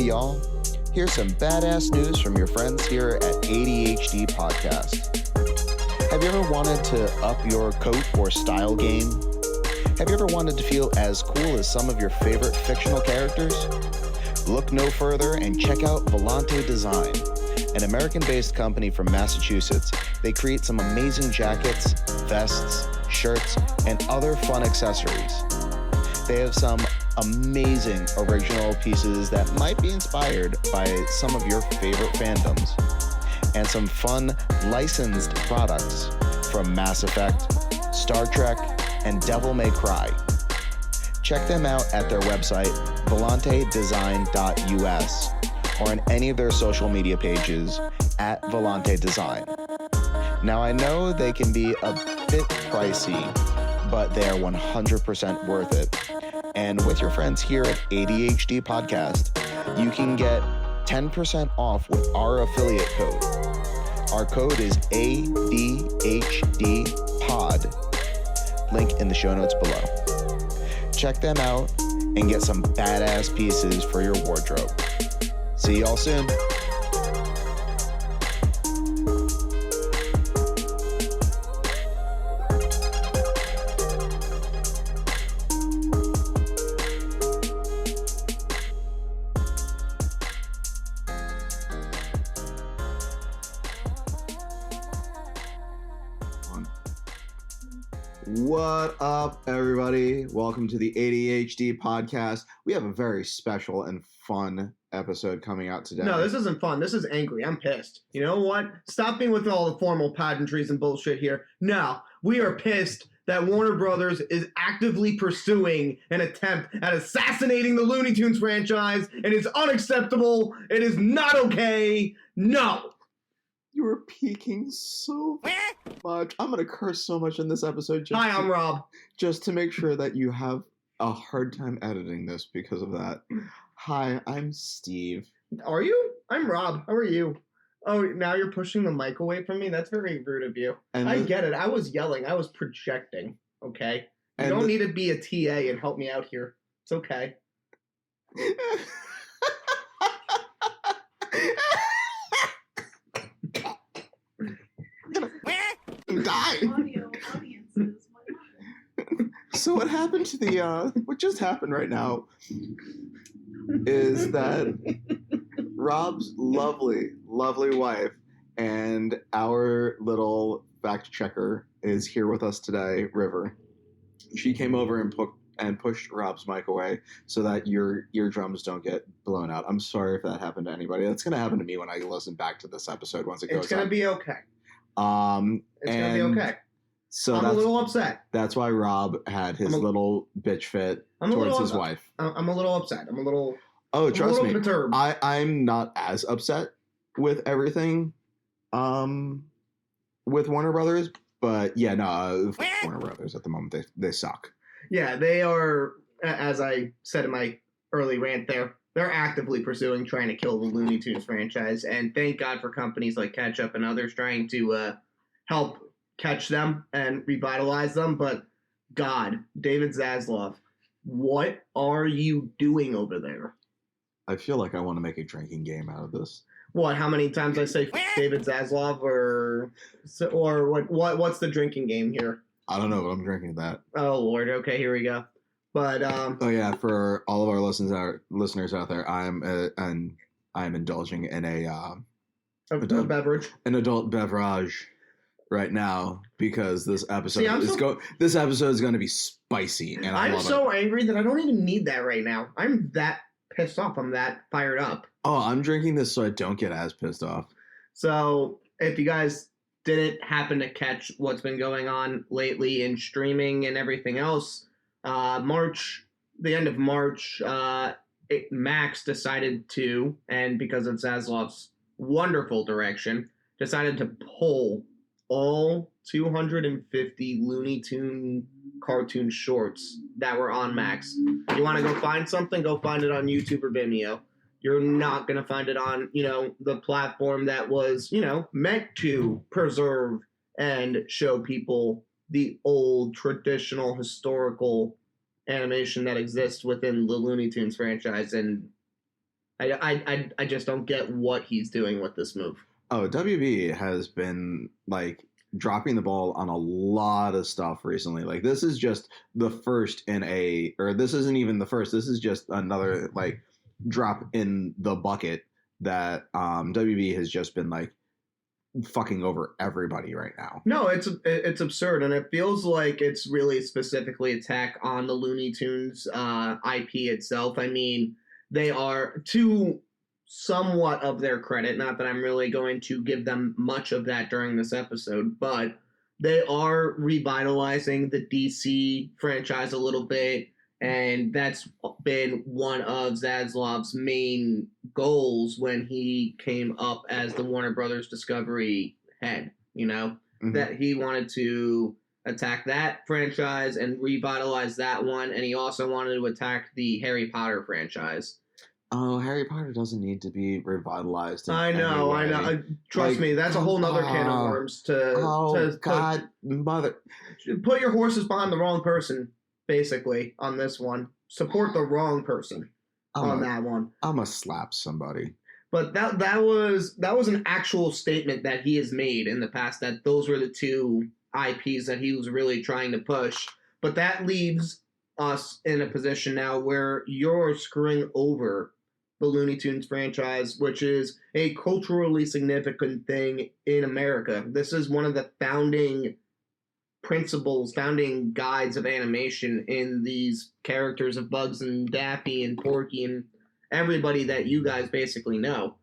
Hey y'all, here's some badass news from your friends here at ADHD Podcast. Have you ever wanted to up your coat or style game? Have you ever wanted to feel as cool as some of your favorite fictional characters? Look no further and check out Volante Design, an American-based company from Massachusetts. They create some amazing jackets, vests, shirts, and other fun accessories. They have some amazing original pieces that might be inspired by some of your favorite fandoms, and some fun licensed products from Mass Effect, Star Trek, and Devil May Cry. Check them out at their website, volantedesign.us, or on any of their social media pages at Volante Design. Now, I know they can be a bit pricey, but they are 100% worth it. And with your friends here at ADHD Podcast, you can get 10% off with our affiliate code. Our code is ADHDPOD. Link in the show notes below. Check them out and get some badass pieces for your wardrobe. See y'all soon. What up, everybody? Welcome to the ADHD Podcast. We have a very special and fun episode coming out today. No, this isn't fun. This is angry. I'm pissed. You know what? Stop me with all the formal pageantries and bullshit here. No, we are pissed that Warner Brothers is actively pursuing an attempt at assassinating the Looney Tunes franchise. It is unacceptable. It is not okay. No. You were peeking so much. I'm going to curse so much in this episode. Hi, I'm Rob. Just to make sure that you have a hard time editing this because of that. Hi, I'm Steve. Are you? I'm Rob. How are you? Oh, now you're pushing the mic away from me? That's very rude of you. And I get it. I was yelling. I was projecting. Okay? You don't need to be a TA and help me out here. It's okay. Die. So what happened to the what just happened right now is that Rob's lovely wife and our little fact checker is here with us today, River. She came over and pushed Rob's mic away so that your eardrums don't get blown out. I'm sorry if that happened to anybody. That's going to happen to me when I listen back to this episode once it goes up. It's going to be okay. It's going to be okay. So I'm a little upset. That's why Rob had his little bitch fit towards his wife. I'm a little upset. Trust me. Perturbed. I'm not as upset with everything with Warner Brothers, but yeah, no, Warner Brothers at the moment, they suck. Yeah, they are, as I said in my early rant there, they're actively pursuing trying to kill the Looney Tunes franchise, and thank God for companies like Catch Up and others trying to help catch them and revitalize them. But God, David Zaslav, what are you doing over there? I feel like I want to make a drinking game out of this. What? How many times I say David Zaslav, or what's the drinking game here? I don't know, but I'm drinking that. Oh Lord. Okay, here we go. But oh yeah, for all of our listeners out there, I'm indulging in an adult beverage right now because this episode is going to be spicy, and I'm so angry that I don't even need that right now. I'm that pissed off. I'm that fired up. Oh, I'm drinking this so I don't get as pissed off. So if you guys didn't happen to catch what's been going on lately in streaming and everything else. The end of March, Max decided to, and because of Zaslav's wonderful direction, decided to pull all 250 Looney Tune cartoon shorts that were on Max. You want to go find something? Go find it on YouTube or Vimeo. You're not going to find it on, the platform that was, meant to preserve and show people the old, traditional, historical animation that exists within the Looney Tunes franchise. And I just don't get what he's doing with this move. Oh, WB has been like dropping the ball on a lot of stuff recently. Like this is just the first or this isn't even the first. This is just another like drop in the bucket that WB has just been like fucking over everybody right now. No, it's absurd, and it feels like it's really specifically attack on the Looney Tunes IP itself. I mean, they are, to somewhat of their credit, not that I'm really going to give them much of that during this episode, but they are revitalizing the DC franchise a little bit, and that's been one of Zaslav's main goals when he came up as the Warner Brothers Discovery head, that he wanted to attack that franchise and revitalize that one, and he also wanted to attack the Harry Potter franchise. Oh, Harry Potter doesn't need to be revitalized. I know. Trust me, that's a whole nother can of worms mother. Put your horses behind the wrong person, basically, on this one. Support the wrong person on that one. I'm gonna slap somebody. But that was an actual statement that he has made in the past, that those were the two IPs that he was really trying to push. But that leaves us in a position now where you're screwing over the Looney Tunes franchise, which is a culturally significant thing in America. This is one of the founding guides of animation in these characters of Bugs and Daffy and Porky and everybody that you guys basically know.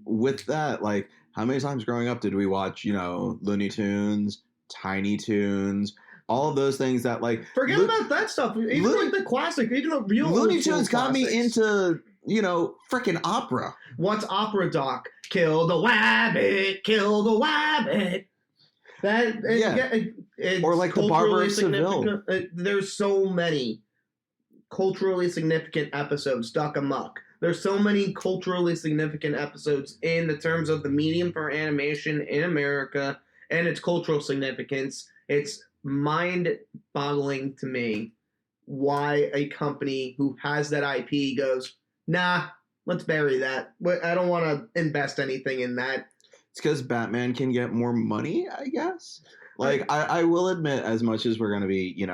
With that, like, how many times growing up did we watch, Looney Tunes, Tiny Tunes, all of those things that, like... Forget about that stuff. Even like the classic, even the real Looney Tunes got me into, freaking opera. What's opera, Doc? Kill the wabbit, kill the wabbit. Or like the Barber of Seville. There's so many culturally significant episodes, Duck Amuck. There's so many culturally significant episodes in the terms of the medium for animation in America and its cultural significance. It's mind-boggling to me why a company who has that IP goes, nah, let's bury that. I don't want to invest anything in that. It's because Batman can get more money, I guess. Like, I will admit, as much as we're going to be,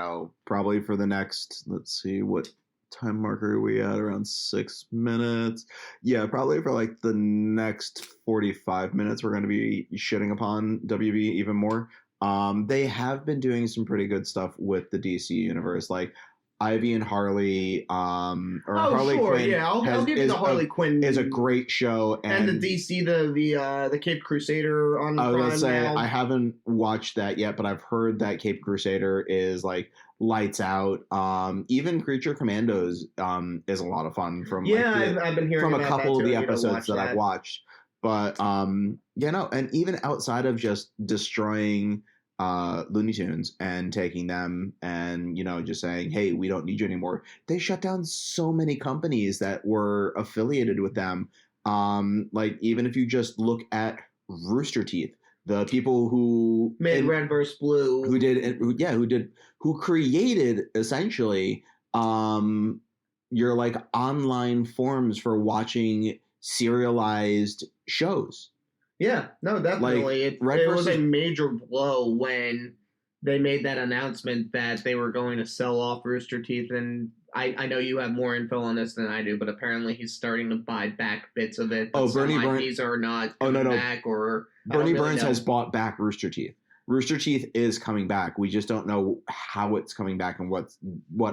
probably for the next, let's see, what time marker are we at? Around 6 minutes. Yeah, probably for like the next 45 minutes, we're going to be shitting upon WB even more. They have been doing some pretty good stuff with the DC universe, like Ivy and Harley, Harley Quinn. Yeah, I'll give you the Harley Quinn is a great show, and the DC, the Caped Crusader on Prime. I was gonna say now. I haven't watched that yet, but I've heard that Caped Crusader is like lights out. Even Creature Commandos is a lot of fun from I've been hearing from a couple of the episodes that I've watched. But and even outside of just destroying Looney Tunes and taking them and just saying, hey, we don't need you anymore, they shut down so many companies that were affiliated with them. Like, even if you just look at Rooster Teeth, the people who made Red vs. Blue, who created essentially your like online forums for watching serialized shows. Yeah, no, definitely. Like, it was a major blow when they made that announcement that they were going to sell off Rooster Teeth. And I know you have more info on this than I do, but apparently he's starting to buy back bits of it. Bernie Burns are not coming back, or Bernie Burns has bought back Rooster Teeth. Rooster Teeth is coming back. We just don't know how it's coming back and what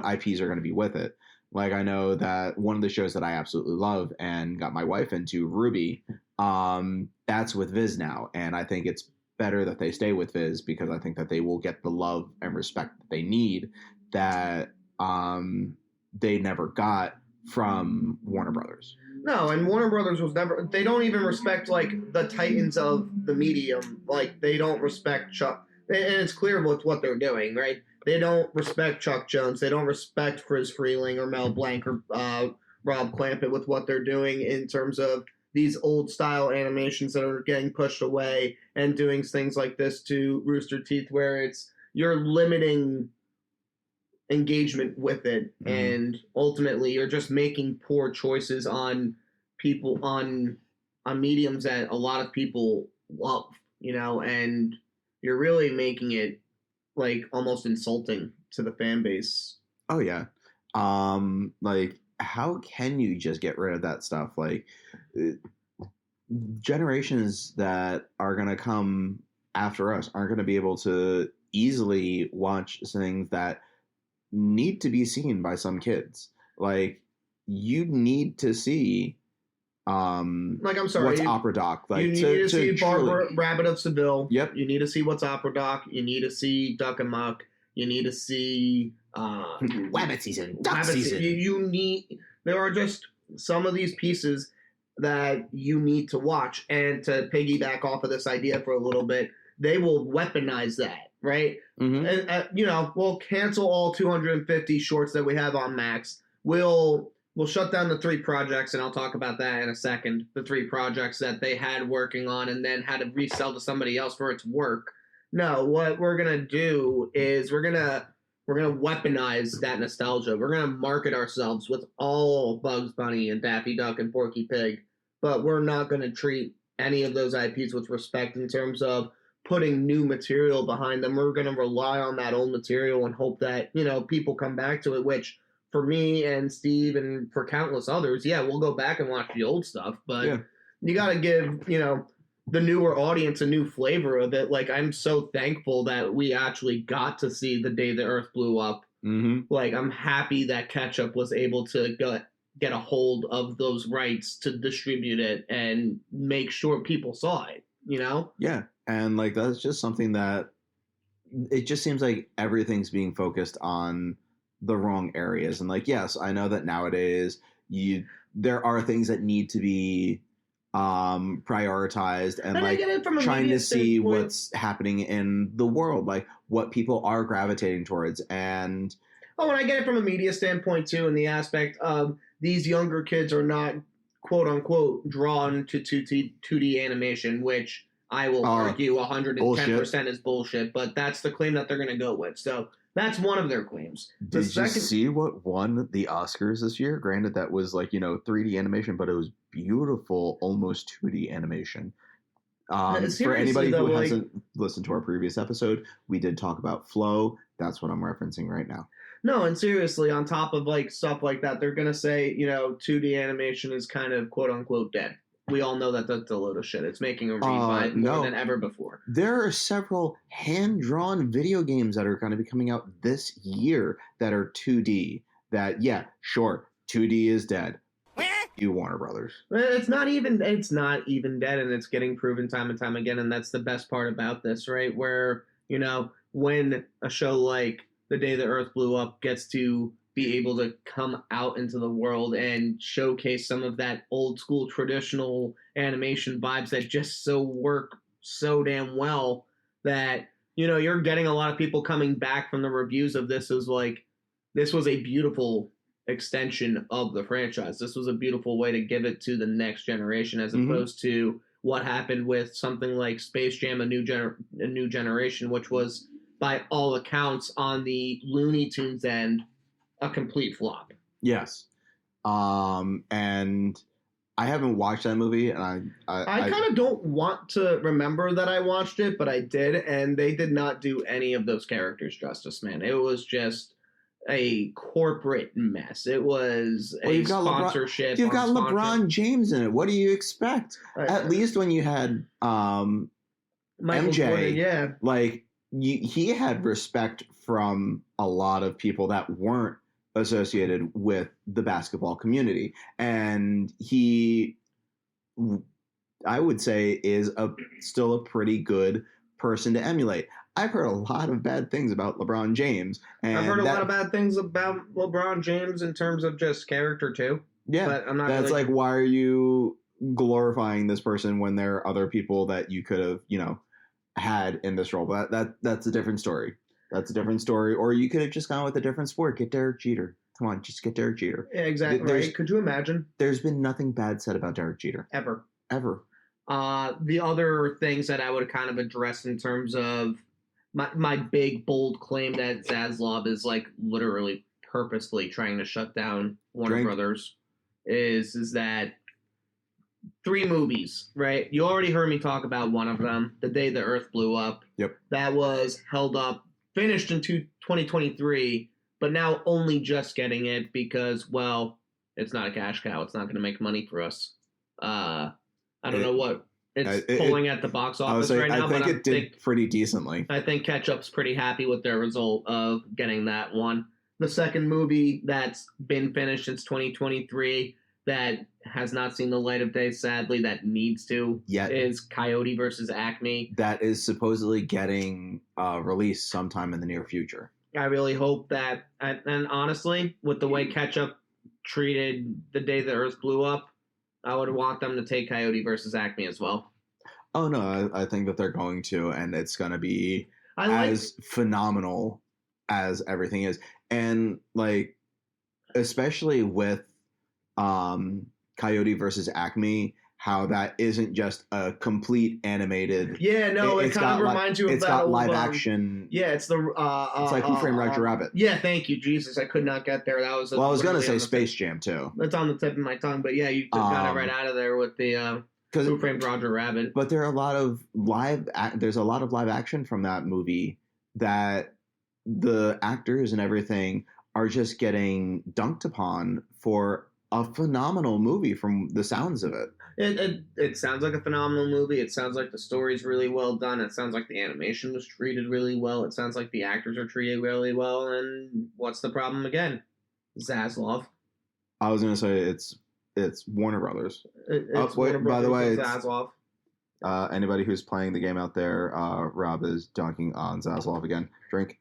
IPs are going to be with it. Like, I know that one of the shows that I absolutely love and got my wife into, Ruby, that's with Viz now. And I think it's better that they stay with Viz, because I think that they will get the love and respect that they need that they never got from Warner Brothers. No, and Warner Brothers was never... They don't even respect, like, the titans of the medium. Like, they don't respect Chuck... And it's clear with what they're doing, right? They don't respect Chuck Jones. They don't respect Friz Freeling or Mel Blanc or Rob Clampett with what they're doing in terms of these old-style animations that are getting pushed away and doing things like this to Rooster Teeth, where you're limiting engagement with it, and ultimately you're just making poor choices on people on mediums that a lot of people love, and you're really making it like almost insulting to the fan base. Oh yeah. Like, how can you just get rid of that stuff? Like, generations that are going to come after us aren't going to be able to easily watch things that need to be seen by some kids. Like, you need to see like, I'm sorry, what's Opera Doc. Like, you need to see Barbara truly... Rabbit of Seville. Yep. You need to see what's Opera Doc. You need to see Duck and Muck. You need to see Wabbit season, Duck season. There are just some of these pieces that you need to watch. And to piggyback off of this idea for a little bit, they will weaponize that, right? Mm-hmm. And we'll cancel all 250 shorts that we have on Max. We'll shut down the 3 projects, and I'll talk about that in a second. The 3 projects that they had working on and then had to resell to somebody else for it to work. No, what we're gonna do is we're gonna weaponize that nostalgia. We're gonna market ourselves with all Bugs Bunny and Daffy Duck and Porky Pig, but we're not gonna treat any of those IPs with respect in terms of putting new material behind them. We're gonna rely on that old material and hope that people come back to it. Which for me and Steve and for countless others, yeah, we'll go back and watch the old stuff, but you gotta give the newer audience a new flavor of it. Like, I'm so thankful that we actually got to see The Day the Earth Blew Up. Mm-hmm. Like, I'm happy that Ketchup was able to get a hold of those rights to distribute it and make sure people saw it, Yeah, and like, that's just something that it just seems like everything's being focused on the wrong areas. And like, yes, I know that nowadays there are things that need to be prioritized and like trying to see what's happening in the world, like what people are gravitating towards. And and I get it from a media standpoint too, in the aspect of these younger kids are not quote unquote drawn to 2D animation, which I will argue 110% is bullshit, but that's the claim that they're going to go with. So that's one of their claims. Did you see what won the Oscars this year? Granted, that was like, 3D animation, but it was beautiful, almost 2D animation. For anybody who hasn't listened to our previous episode, we did talk about Flow. That's what I'm referencing right now. No, and seriously, on top of like stuff like that, they're going to say, 2D animation is kind of quote unquote dead. We all know that that's a load of shit. It's making a revive more than ever before. There are several hand-drawn video games that are going to be coming out this year that are 2D. That, yeah, sure, 2D is dead. You Warner Brothers. It's not even dead, and it's getting proven time and time again, and that's the best part about this, right? Where, when a show like The Day the Earth Blew Up gets to be able to come out into the world and showcase some of that old school traditional animation vibes that just work so damn well that, you're getting a lot of people coming back from the reviews of this as like, this was a beautiful extension of the franchise. This was a beautiful way to give it to the next generation, as opposed to what happened with something like Space Jam, a new generation, which was by all accounts on the Looney Tunes end, a complete flop. Yes. And I haven't watched that movie, and I kind of don't want to remember that I watched it, but I did, and they did not do any of those characters justice, man. It was just a corporate mess. It was sponsorship. You've got LeBron James in it. What do you expect? At least when you had Michael MJ, Jordan, yeah. Like, he had respect from a lot of people that weren't associated with the basketball community. And he, I would say, is still a pretty good person to emulate. I've heard a lot of bad things about LeBron James. And I've heard a lot of bad things about LeBron James in terms of just character too. Yeah, but I'm not. That's like, why are you glorifying this person when there are other people that you could have, had in this role? But that's a different story. That's a different story. Or you could have just gone with a different sport. Get Derek Jeter. Come on, just get Derek Jeter. Yeah, exactly. Right. Could you imagine? There's been nothing bad said about Derek Jeter. Ever. Ever. The other things that I would kind of address in terms of my big bold claim that Zaslav is like literally purposefully trying to shut down Warner Brothers is that 3 movies, right? You already heard me talk about one of them, The Day the Earth Blew Up. Yep. That was held up, finished in 2023, but now only just getting it because, well, it's not a cash cow. It's not going to make money for us. I don't know what it's pulling at the box office right now. I think it did pretty decently. I think Ketchup's pretty happy with their result of getting that one. The second movie that's been finished since 2023 that has not seen the light of day, sadly, that needs to, is Coyote versus Acme. That is supposedly getting released sometime in the near future. I really hope that, and honestly, with the way Ketchup treated The Day the Earth Blew Up, I would want them to take Coyote versus Acme as well. Oh, no, I think that they're going to, and it's going to be as phenomenal as everything is. And, like, especially with Coyote versus Acme, how that isn't just a complete animated. Yeah, no, it kind of reminds you of that. It's got live action. Yeah, it's the. It's like Who Framed Roger Rabbit. Yeah, thank you, Jesus. I could not get there. That was. Well, I was gonna say Space Jam too. That's on the tip of my tongue, but yeah, you got it right out of there with the Who Framed Roger Rabbit. But there are a lot of There's a lot of live action from that movie that the actors and everything are just getting dunked upon for a phenomenal movie from the sounds of it. It sounds like a phenomenal movie. It sounds like the story's really well done. It sounds like the animation was treated really well. It sounds like the actors are treated really well. And what's the problem again? Zaslav. I was going to say it's Warner Brothers. Warner Brothers. By the way, Zaslav. Anybody who's playing the game out there, Rob is dunking on Zaslav again. Drink.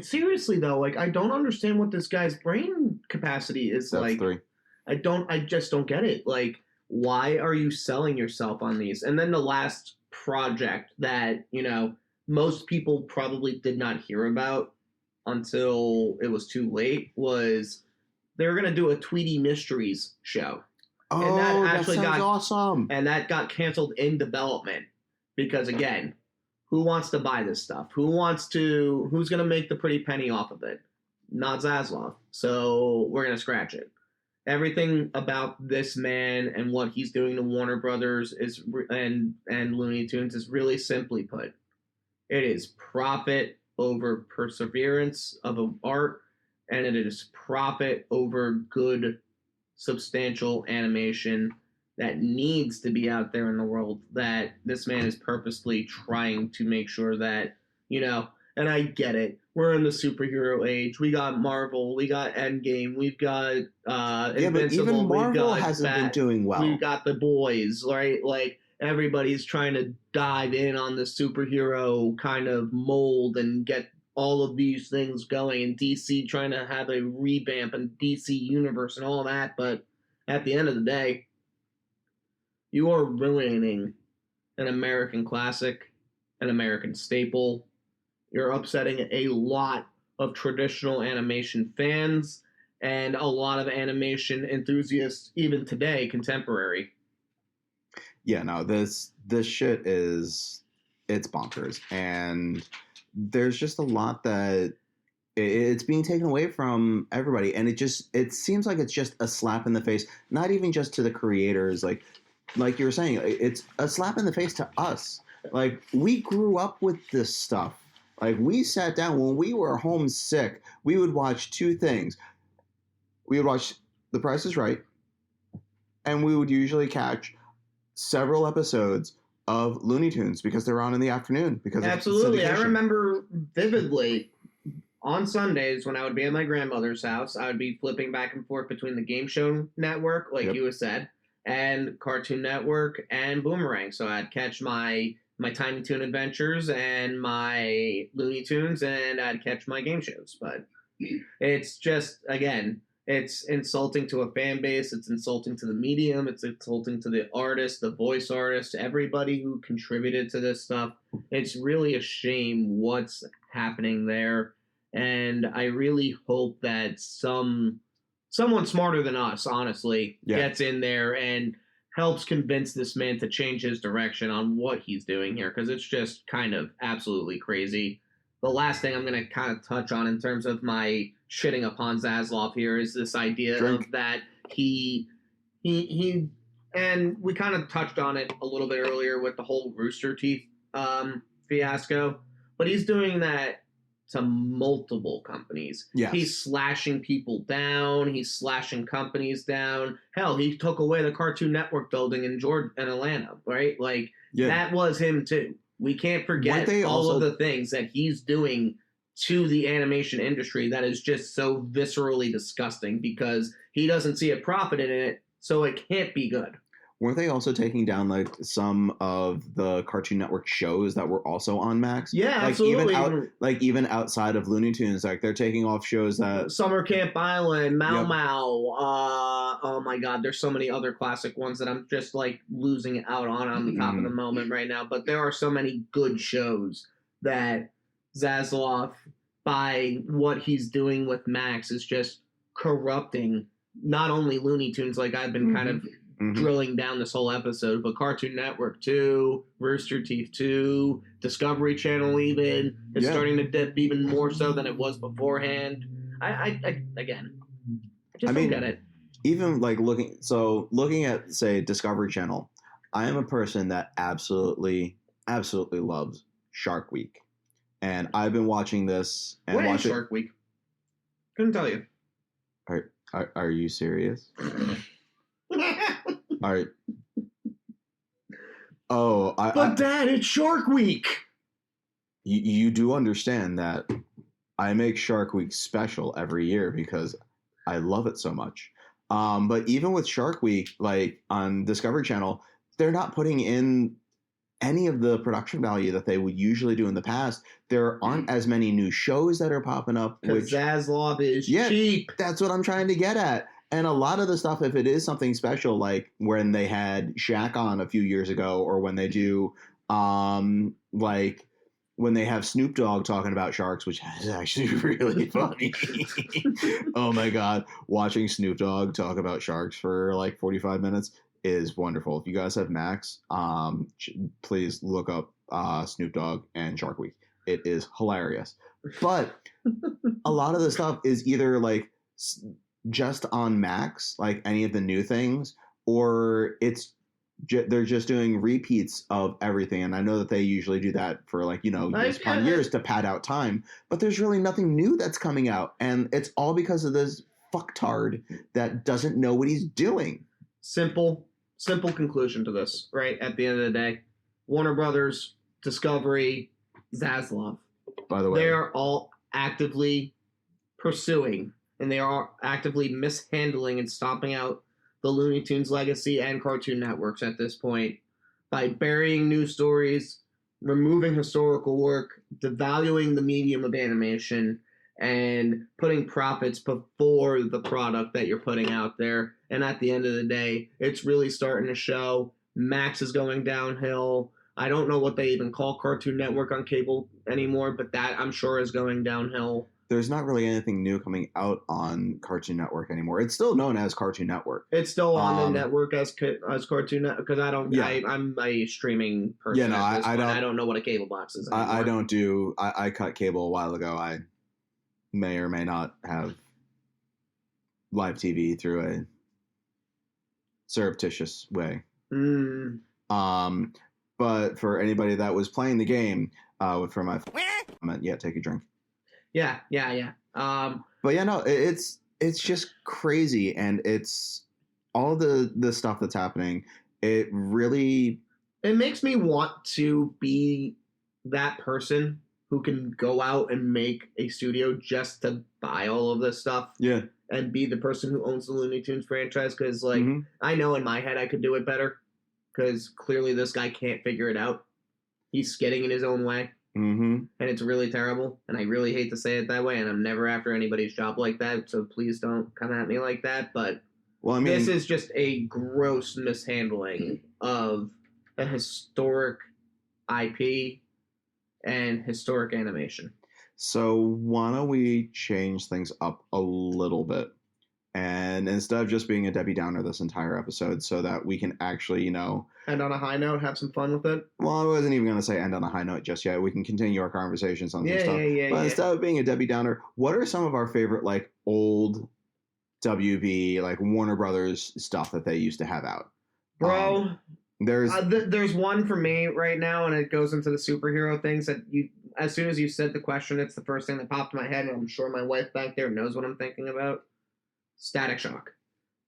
Seriously though, like I don't understand what this guy's brain capacity is. That's like. 3. I just don't get it. Like, why are you selling yourself on these? And then the last project that, most people probably did not hear about until it was too late was they were going to do a Tweety Mysteries show. Oh, and that sounds awesome. And that got canceled in development because, again, who wants to buy this stuff? Who's going to make the pretty penny off of it? Not Zaslav. So we're going to scratch it. Everything about this man and what he's doing to Warner Brothers and Looney Tunes is really simply put. It is profit over perseverance of art, and it is profit over good, substantial animation that needs to be out there in the world, that this man is purposely trying to make sure that, and I get it. We're in the superhero age. We got Marvel. We got Endgame. We've got Invincible. But even Marvel hasn't been doing well. We've got The Boys, right? Like, everybody's trying to dive in on the superhero kind of mold and get all of these things going. And DC trying to have a revamp and DC Universe and all that. But at the end of the day, you are ruining an American classic, an American staple. You're upsetting a lot of traditional animation fans and a lot of animation enthusiasts, even today, contemporary. Yeah, no, this shit it's bonkers. And there's just a lot that it's being taken away from everybody. And it seems like it's just a slap in the face, not even just to the creators. Like you were saying, it's a slap in the face to us. Like, we grew up with this stuff. Like, we sat down when we were homesick. We would watch 2 things. We would watch The Price is Right, and we would usually catch several episodes of Looney Tunes because they're on in the afternoon. Because absolutely, I remember vividly on Sundays when I would be at my grandmother's house, I would be flipping back and forth between the Game Show Network, like you had said, and Cartoon Network and Boomerang. So I'd catch my Tiny Toon Adventures and my Looney Tunes, and I'd catch my game shows. But it's just, again, it's insulting to a fan base. It's insulting to the medium. It's insulting to the artist, the voice artist, everybody who contributed to this stuff. It's really a shame what's happening there. And I really hope that someone smarter than us, honestly, gets in there and helps convince this man to change his direction on what he's doing here, because it's just kind of absolutely crazy. The last thing I'm going to kind of touch on in terms of my shitting upon Zaslav here is this idea of that he and we kind of touched on it a little bit earlier with the whole Rooster Teeth fiasco, but he's doing that to multiple companies. Yes. He's slashing people down. He's slashing companies down. Hell, he took away the Cartoon Network building in Atlanta, right? Like, that was him too. We can't forget all of the things that he's doing to the animation industry that is just so viscerally disgusting because he doesn't see a profit in it, so it can't be good. Weren't they also taking down like some of the Cartoon Network shows that were also on Max? Yeah, like absolutely. Even outside of Looney Tunes, like they're taking off shows that Summer Camp Island, Mau Mau. Oh my God, there's so many other classic ones that I'm just like losing out on the top of the moment right now. But there are so many good shows that Zaslav, by what he's doing with Max, is just corrupting not only Looney Tunes, like I've been kind of drilling down this whole episode, but Cartoon Network 2, Rooster Teeth 2, Discovery Channel even is starting to dip even more so than it was beforehand. I don't get it. Even like looking at, say, Discovery Channel, I am a person that absolutely loves Shark Week. And I've been watching this and what is Shark Week? Couldn't tell you. Are you serious? All right. But Dad, it's Shark Week. You do understand that I make Shark Week special every year because I love it so much. But even with Shark Week, like on Discovery Channel, they're not putting in any of the production value that they would usually do in the past. There aren't as many new shows that are popping up. Because Zaslav is cheap. That's what I'm trying to get at. And a lot of the stuff, if it is something special, like when they had Shaq on a few years ago, or when they do, like when they have Snoop Dogg talking about sharks, which is actually really funny. Oh my God. Watching Snoop Dogg talk about sharks for like 45 minutes is wonderful. If you guys have Max, please look up Snoop Dogg and Shark Week. It is hilarious. But a lot of the stuff is either like just on Max, like any of the new things, or they're just doing repeats of everything. And I know that they usually do that for like, years upon years to pad out time, but there's really nothing new that's coming out. And it's all because of this fucktard that doesn't know what he's doing. Simple conclusion to this, right? At the end of the day, Warner Brothers, Discovery, Zaslav. By the way, they are all actively pursuing and they are actively mishandling and stomping out the Looney Tunes legacy and Cartoon Networks at this point by burying news stories, removing historical work, devaluing the medium of animation, and putting profits before the product that you're putting out there. And at the end of the day, it's really starting to show. Max is going downhill. I don't know what they even call Cartoon Network on cable anymore, but that I'm sure is going downhill. There's not really anything new coming out on Cartoon Network anymore. It's still known as Cartoon Network. It's still on the network as Cartoon Network because I'm a streaming person. Yeah, no, I don't know what a cable box is anymore. I don't do. I cut cable a while ago. I may or may not have live TV through a surreptitious way. But for anybody that was playing the game, for my comment, take a drink. Yeah. But yeah, no, it's just crazy, and it's all the stuff that's happening. It makes me want to be that person who can go out and make a studio just to buy all of this stuff. Yeah. And be the person who owns the Looney Tunes franchise, because I know in my head I could do it better, because clearly this guy can't figure it out. He's skidding in his own way. And it's really terrible, and I really hate to say it that way, and I'm never after anybody's job like that, so please don't come at me like that, but this is just a gross mishandling of a historic IP and historic animation. So why don't we change things up a little bit? And instead of just being a Debbie Downer this entire episode so that we can actually, end on a high note, have some fun with it. Well, I wasn't even going to say end on a high note just yet. We can continue our conversations on some stuff. But instead of being a Debbie Downer, what are some of our favorite, like, old WB, like, Warner Brothers stuff that they used to have out? Bro, there's one for me right now, and it goes into the superhero things that as soon as you said the question, it's the first thing that popped in my head, and I'm sure my wife back there knows what I'm thinking about. Static Shock.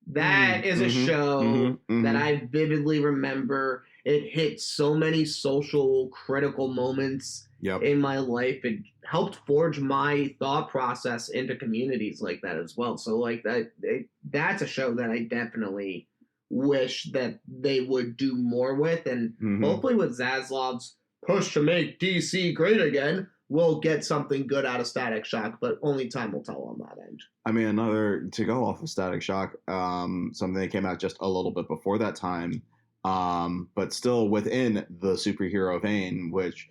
That is a show that I vividly remember. It hit so many social critical moments in my life. It helped forge my thought process into communities like that as well. So like that's a show that I definitely wish that they would do more with. And hopefully with Zaslav's push to make DC great again, we'll get something good out of Static Shock, but only time will tell on that end. I mean, to go off of Static Shock, something that came out just a little bit before that time, but still within the superhero vein, which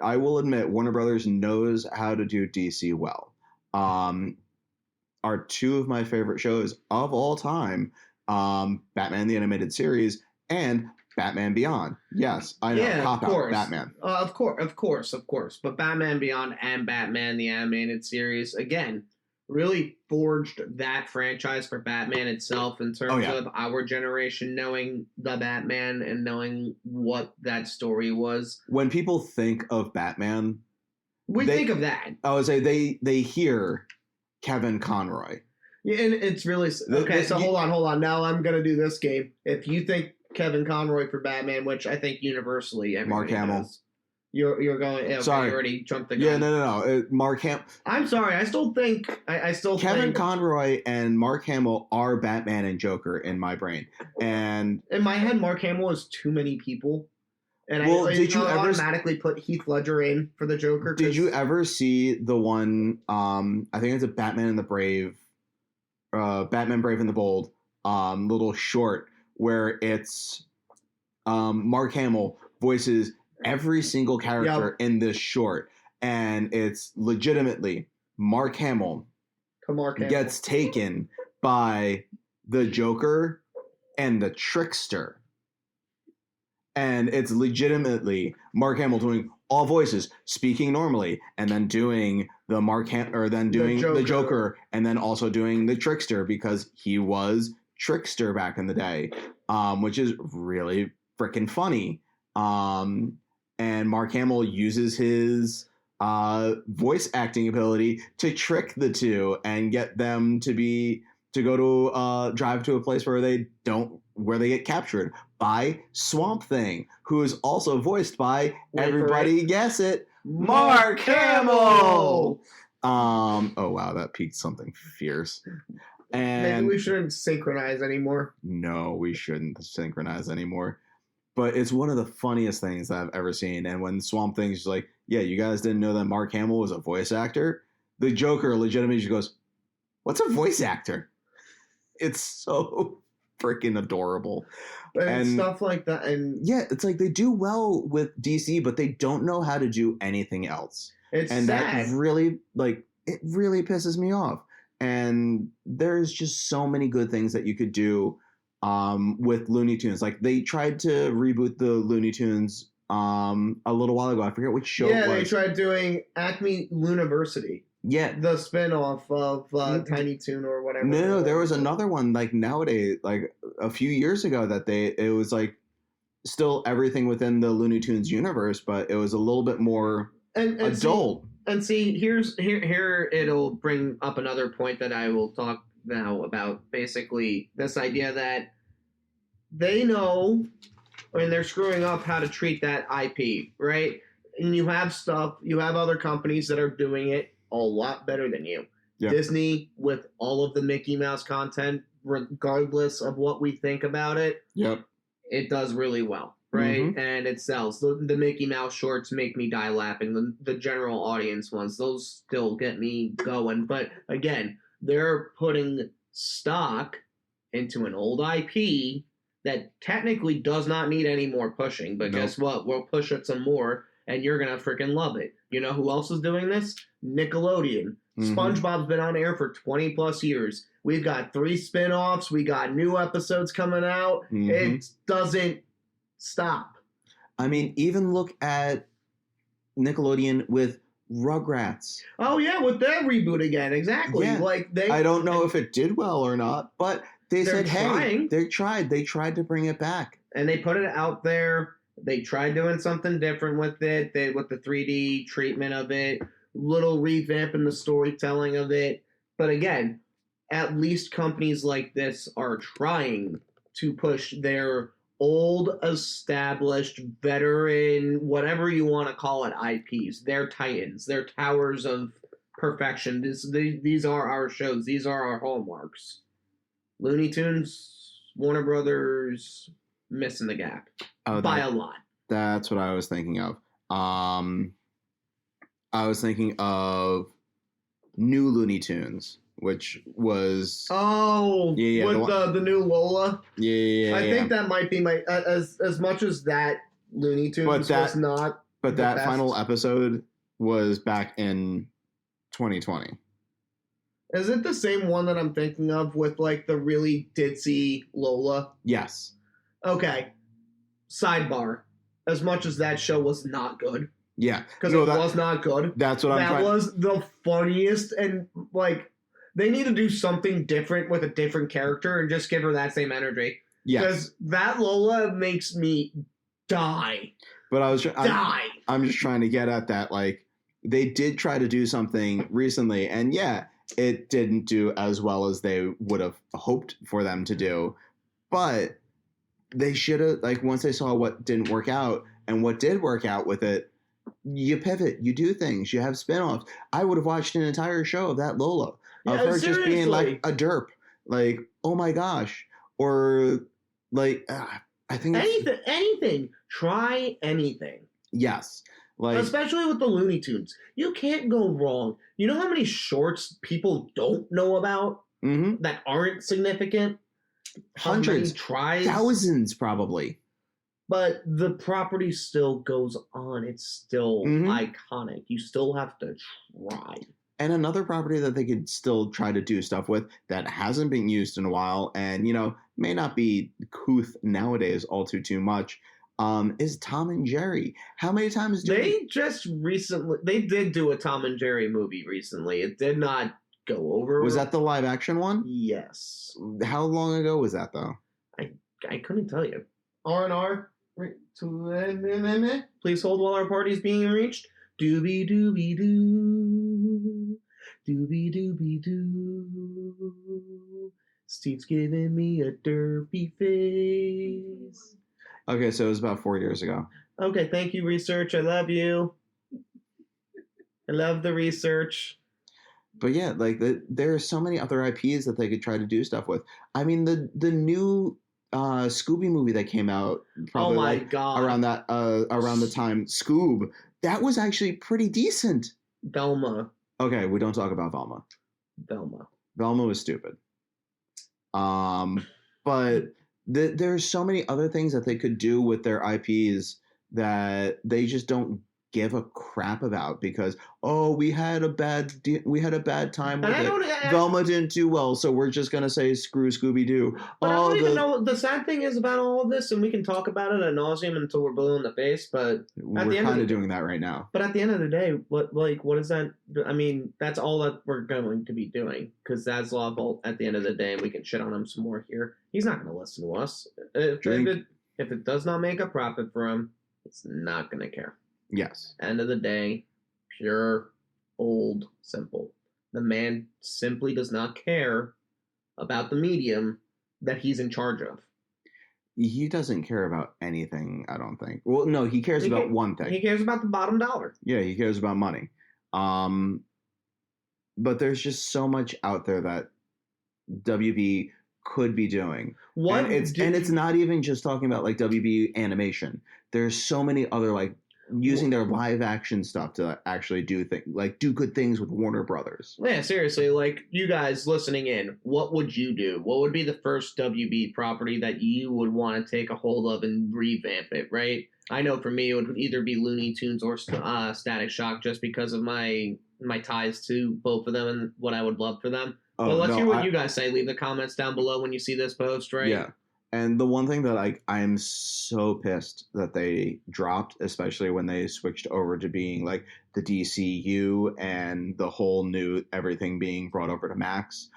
I will admit Warner Brothers knows how to do DC well, are two of my favorite shows of all time, Batman the Animated Series and Batman Beyond. Yes, I know. Cop out, Batman. Of course. But Batman Beyond and Batman the Animated Series, again, really forged that franchise for Batman itself in terms of our generation knowing the Batman and knowing what that story was. When people think of Batman, we think of that. I would say they hear Kevin Conroy. Yeah, and it's really okay. So hold on. Now I'm gonna do this game. If you think Kevin Conroy for Batman, which I think universally everybody Mark Hamill. does. You're going. Okay, sorry, you already jumped the gun. Yeah, no. Mark Hamill. I'm sorry. I still think Kevin Conroy and Mark Hamill are Batman and Joker in my brain. And in my head, Mark Hamill is too many people. And did you ever automatically put Heath Ledger in for the Joker? Did you ever see the one? I think it's a Batman and the Brave, Batman Brave and the Bold, little short where it's Mark Hamill voices every single character in this short, and it's legitimately Mark Hamill gets taken by the Joker and the Trickster, and it's legitimately Mark Hamill doing all voices, speaking normally, and then doing the the Joker, and then also doing the Trickster because he was Trickster back in the day, which is really freaking funny. And Mark Hamill uses his voice acting ability to trick the two and get them to go to drive to a place where they get captured by Swamp Thing, who is also voiced by everybody guess it, Mark Hamill. Oh wow, that peaked something fierce. And maybe we shouldn't synchronize anymore. No, we shouldn't synchronize anymore. But it's one of the funniest things that I've ever seen. And when Swamp Thing's just like, yeah, you guys didn't know that Mark Hamill was a voice actor? The Joker legitimately just goes, what's a voice actor? It's so freaking adorable. And stuff like that. And yeah, it's like they do well with DC, but they don't know how to do anything else. It's sad. That really, it really pisses me off. And there's just so many good things that you could do with Looney Tunes. Like they tried to reboot the Looney Tunes a little while ago. I forget which show it was. Yeah, they tried doing Acme Looniversity. Yeah. The spin-off of Tiny Toon or whatever. No, there was another one like nowadays, like a few years ago that it was like still everything within the Looney Tunes universe, but it was a little bit more adult. See, here it'll bring up another point that I will talk now about, basically this idea that they know when they're screwing up how to treat that IP, right? And you have other companies that are doing it a lot better than you. Yep. Disney, with all of the Mickey Mouse content, regardless of what we think about it, it does really well, right? Mm-hmm. And it sells. The Mickey Mouse shorts make me die laughing. The general audience ones, those still get me going. But again, they're putting stock into an old IP that technically does not need any more pushing. But guess what? We'll push it some more, and you're going to freaking love it. You know who else is doing this? Nickelodeon. Mhm. SpongeBob's been on air for 20 plus years. We've got 3 spin-offs. We got new episodes coming out. Mhm. It doesn't stop. I mean, even look at Nickelodeon with Rugrats. Oh yeah, with their reboot again, exactly. Yeah. Like I don't know if it did well or not, but they They're said, hey, trying. they tried. They tried to bring it back. and they put it out there. They tried doing something different with it. With the 3D treatment of it, little revamping the storytelling of it. But again, at least companies like this are trying to push their old, established, veteran, whatever you want to call it, IPs. Their titans, their towers of perfection. These are our shows. These are our hallmarks. Looney Tunes, Warner Brothers, missing the gap by a lot. That's what I was thinking of. I was thinking of New Looney Tunes, which was the new Lola. Yeah. I think that might be my as much as that Looney Tunes was not. But that final episode was back in 2020. Is it the same one that I'm thinking of with like the really ditzy Lola? Yes. Okay. Sidebar. As much as that show was not good. Yeah. Because it was not good. That's what I'm trying. That was the funniest, and like they need to do something different with a different character and just give her that same energy. Yes. Because that Lola makes me die. But I'm just trying to get at that. Like, they did try to do something recently, and yeah, it didn't do as well as they would have hoped for them to do. But they should have, like, once they saw what didn't work out and what did work out with it, you pivot, you do things, you have spinoffs. I would have watched an entire show of that Lola. Of her seriously. just being like a derp. Like, oh my gosh. Or, like, I think anything. Try anything. Yes. Like, especially with the Looney Tunes. You can't go wrong. You know how many shorts people don't know about that aren't significant? Hundreds. Tries? Thousands, probably. But the property still goes on. It's still iconic. You still have to try. And another property that they could still try to do stuff with that hasn't been used in a while and, you know, may not be couth nowadays all too much, is Tom and Jerry. How many times they did do a Tom and Jerry movie recently. It did not go over. Was that the live action one? Yes. How long ago was that, though? I couldn't tell you. R&R. Please hold while our party's being reached. Doobie doobie doo. Doobie doobie doo. Steve's giving me a derpy face. Okay, so it was about 4 years ago. Okay, thank you, research. I love you. I love the research. But yeah, like there are so many other IPs that they could try to do stuff with. I mean, the new Scooby movie that came out probably God. around the time Scoob, that was actually pretty decent. Velma. Okay, we don't talk about Velma. Velma was stupid. But there's so many other things that they could do with their IPs that they just don't give a crap about because we had a bad time with it. Velma didn't do well, so we're just gonna say screw Scooby-Doo. But I don't even know. The sad thing is about all of this, and we can talk about it ad nauseum until we're blue in the face. But we're kind of doing that right now. But at the end of the day, what is that? I mean, that's all that we're going to be doing because Zaslav, at the end of the day, we can shit on him some more here. He's not going to listen to us. If it does not make a profit for him, it's not going to care. Yes. End of the day, pure, old, simple. The man simply does not care about the medium that he's in charge of. He doesn't care about anything, I don't think. Well, no, he cares about one thing. He cares about the bottom dollar. Yeah, he cares about money. But there's just so much out there that WB could be doing. And it's not even just talking about like WB animation. There's so many other like using their live action stuff to actually do good things with Warner Brothers. Yeah, seriously, like, you guys listening in, what would you do? What would be the first WB property that you would want to take a hold of and revamp it, right? I know for me it would either be Looney Tunes or Static Shock, just because of my ties to both of them and what I would love for them. Well, let's hear what you guys say. Leave the comments down below when you see this post, right? Yeah. And the one thing that I'm so pissed that they dropped, especially when they switched over to being like the DCU and the whole new everything being brought over to Max.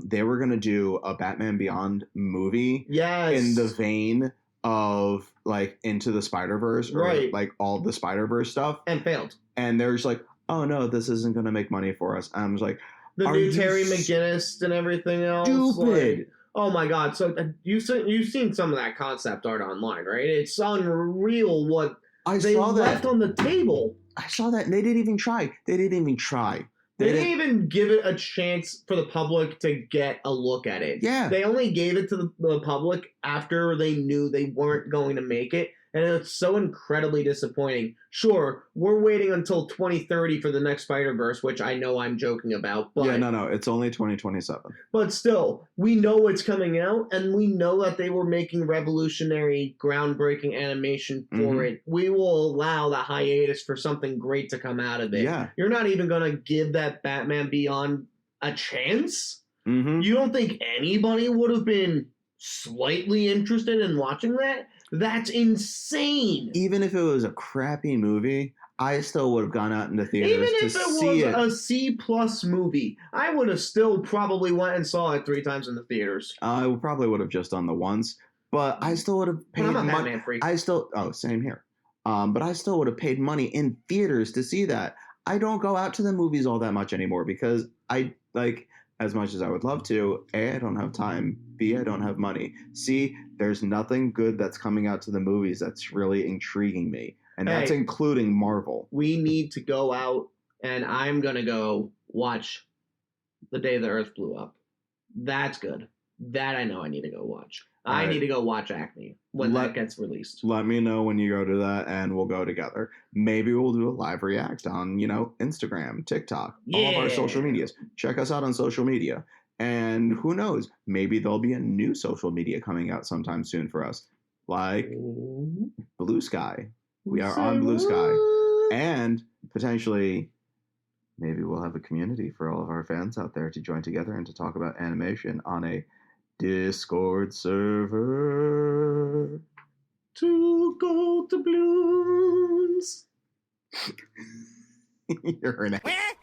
They were going to do a Batman Beyond movie in the vein of like Into the Spider-Verse or like all the Spider-Verse stuff. And failed. And they're just like, oh no, this isn't going to make money for us. And I was like, the new Terry McGinnis and everything else. Stupid. Like, oh my God! So you've seen some of that concept art online, right? It's unreal what they left on the table. I saw that, and they didn't even try. They didn't even give it a chance for the public to get a look at it. Yeah. They only gave it to the public after they knew they weren't going to make it. And it's so incredibly disappointing. Sure, we're waiting until 2030 for the next Spider-Verse, which I know I'm joking about. But yeah, no, it's only 2027. But still, we know it's coming out, and we know that they were making revolutionary, groundbreaking animation for it. We will allow the hiatus for something great to come out of it. Yeah. You're not even going to give that Batman Beyond a chance? You don't think anybody would have been slightly interested in watching that? That's insane. Even if it was a crappy movie, I still would have gone out in the theaters to see it. Even if it was a C+ movie, I would have still probably went and saw it 3 times in the theaters. I probably would have just done the once, but I still would have paid money. I'm a Batman freak. Same here. But I still would have paid money in theaters to see that. I don't go out to the movies all that much anymore because as much as I would love to, A, I don't have time, B, I don't have money. C, there's nothing good that's coming out to the movies that's really intriguing me. And that's including Marvel. We need to go out, and I'm going to go watch The Day the Earth Blew Up. That's good. That I know I need to go watch. I need to go watch Acme when that gets released. Let me know when you go to that, and we'll go together. Maybe we'll do a live react on, Instagram, TikTok, all of our social medias. Check us out on social media. And who knows, maybe there'll be a new social media coming out sometime soon for us, like Bluesky. We are on Bluesky. And potentially, maybe we'll have a community for all of our fans out there to join together and to talk about animation on a Discord server. To go to Blooms. You're an classic.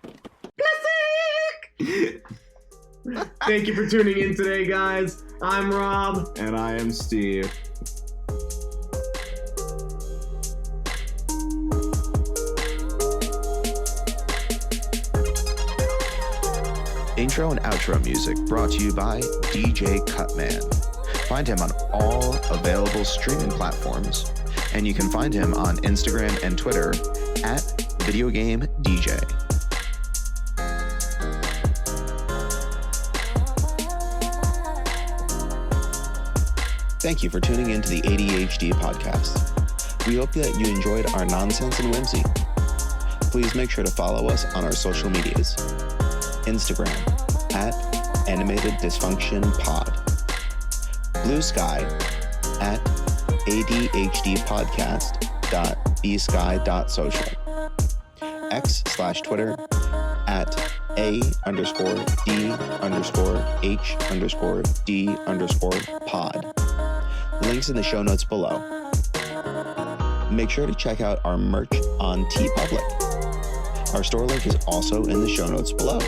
Thank you for tuning in today, guys. I'm Rob. And I am Steve. Intro and outro music brought to you by DJ Cutman. Find him on all available streaming platforms, and you can find him on Instagram and Twitter at VideoGameDJ. Thank you for tuning in to the ADHD podcast. We hope that you enjoyed our nonsense and whimsy. Please make sure to follow us on our social medias. Instagram at animateddysfunctionpod. Bluesky at adhdpodcast.bsky.social. X/Twitter at A_D_H_D_pod. Links in the show notes below. Make sure to check out our merch on TeePublic. Our store link is also in the show notes below.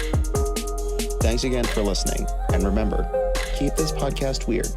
Thanks again for listening, and remember, keep this podcast weird.